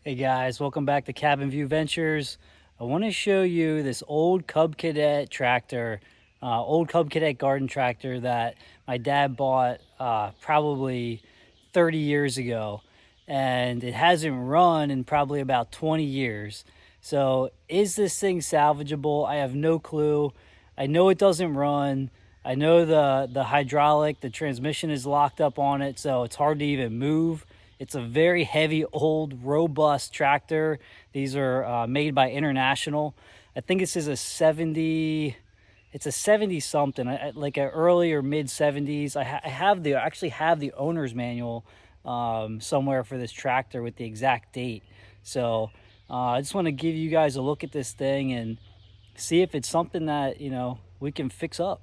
Hey guys, welcome back to Cabin View Ventures. I want to show you this old Cub Cadet tractor, old Cub Cadet garden tractor that my dad bought probably 30 years ago, and it hasn't run in probably about 20 years. So is this thing salvageable? I have no clue. I know it doesn't run. I know the hydraulic, the transmission is locked up on it, so it's hard to even move. It's a very heavy, old, robust tractor. These are made by International. I think this is a 70. It's a 70 something, like an early or mid 70s. I actually have the owner's manual somewhere for this tractor with the exact date. So I just want to give you guys a look at this thing and see if it's something that we can fix up.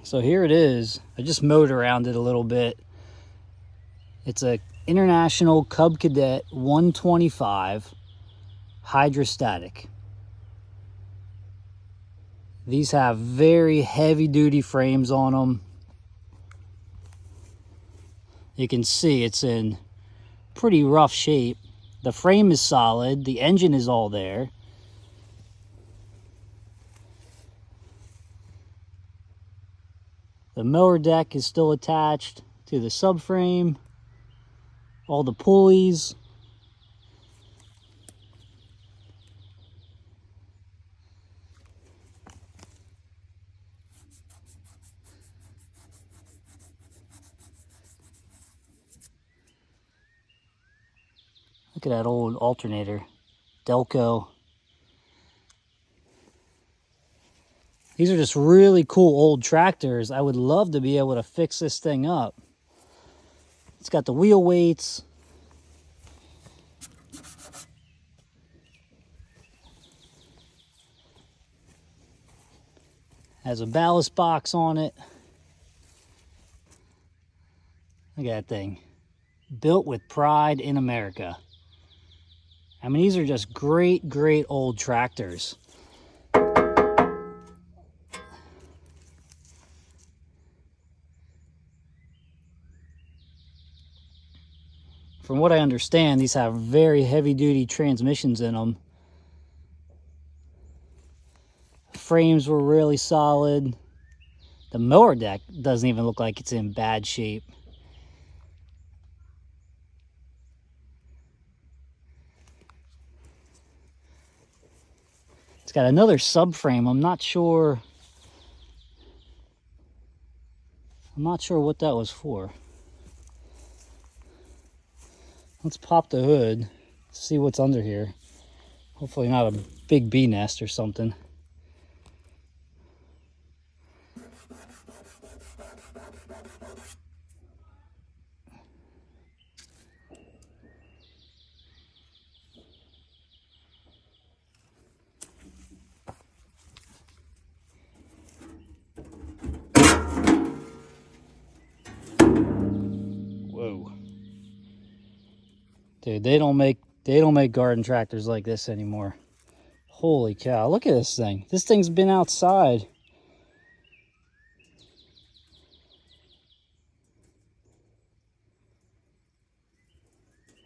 So here it is. I just mowed around it a little bit. It's a International Cub Cadet 125 Hydrostatic. These have very heavy duty frames on them. You can see it's in pretty rough shape. The frame is solid. The engine is all there. The mower deck is still attached to the subframe. All the pulleys. Look at that old alternator, Delco. These are just really cool old tractors. I would love to be able to fix this thing up. It's got the wheel weights. Has a ballast box on it. Look at that thing. Built with pride in America. I mean, these are just great, great old tractors. From what I understand, these have very heavy-duty transmissions in them. Frames were really solid. The mower deck doesn't even look like it's in bad shape. It's got another subframe. I'm not sure what that was for. Let's pop the hood, see what's under here. Hopefully not a big bee nest or something. Whoa. Dude, they don't make garden tractors like this anymore. Holy cow, look at this thing. This thing's been outside.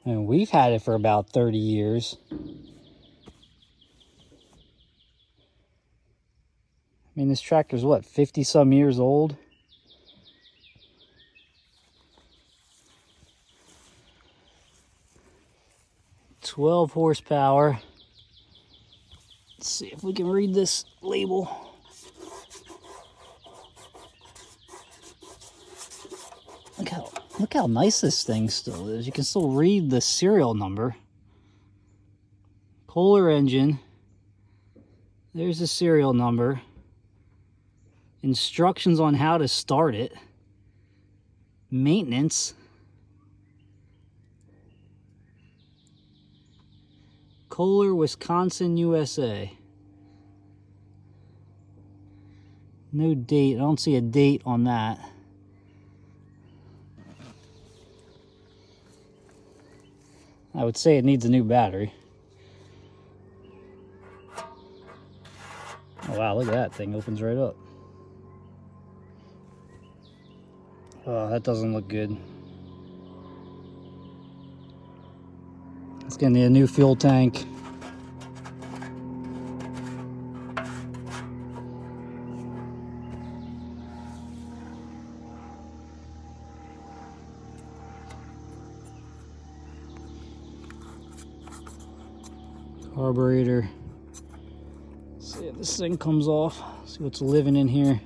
And we've had it for about 30 years. I mean, this tractor's what, 50 some years old? "12 horsepower. Let's see if we can read this label. Look how nice this thing still is. You can still read the serial number. Kohler engine. There's the serial number. Instructions on how to start it. Maintenance. Kohler, Wisconsin, USA. No date. I don't see a date on that. I would say it needs a new battery. Oh wow, look at that thing, opens right up. Oh, that doesn't look good. It's gonna need a new fuel tank. Carburetor. See if this thing comes off. See what's living in here.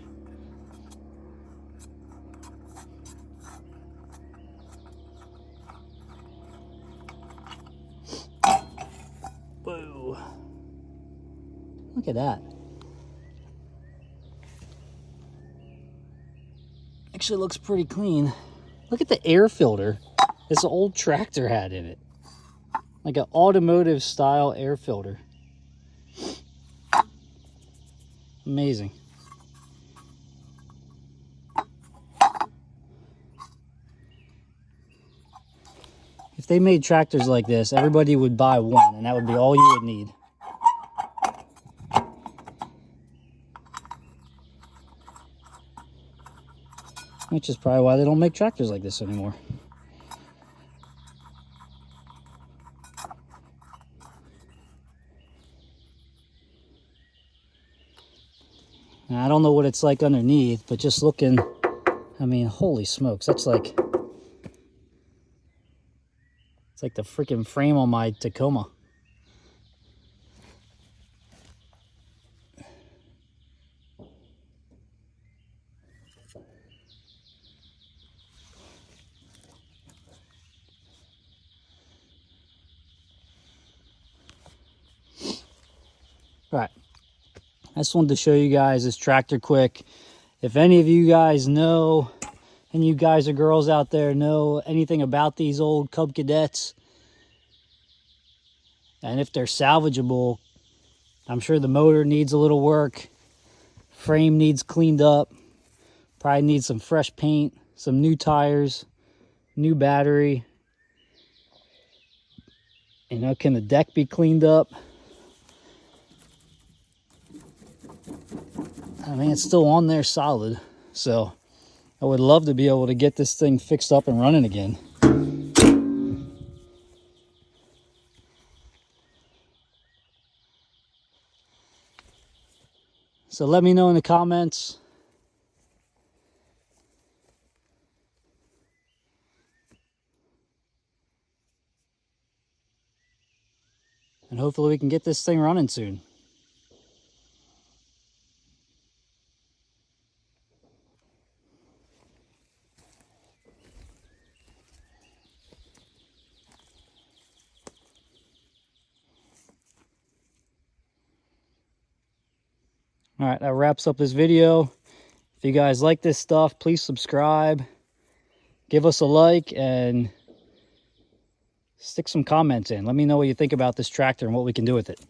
Whoa. Look at that. Actually looks pretty clean. Look at the air filter this old tractor had in it. Like an automotive style air filter. Amazing. If they made tractors like this, everybody would buy one, and that would be all you would need. Which is probably why they don't make tractors like this anymore. Now, I don't know what it's like underneath, but just looking, I mean, holy smokes, that's like, it's like the freaking frame on my Tacoma. All right, I just wanted to show you guys this tractor quick. If any of you guys know, and you guys or girls out there know anything about these old Cub Cadets, and if they're salvageable, I'm sure the motor needs a little work, frame needs cleaned up, probably needs some fresh paint, some new tires, new battery. You know, can the deck be cleaned up? I mean, it's still on there solid, so I would love to be able to get this thing fixed up and running again. So let me know in the comments. And hopefully we can get this thing running soon. All right, that wraps up this video. If you guys like this stuff, please subscribe, give us a like, and stick some comments in. Let me know what you think about this tractor and what we can do with it.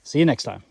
See you next time.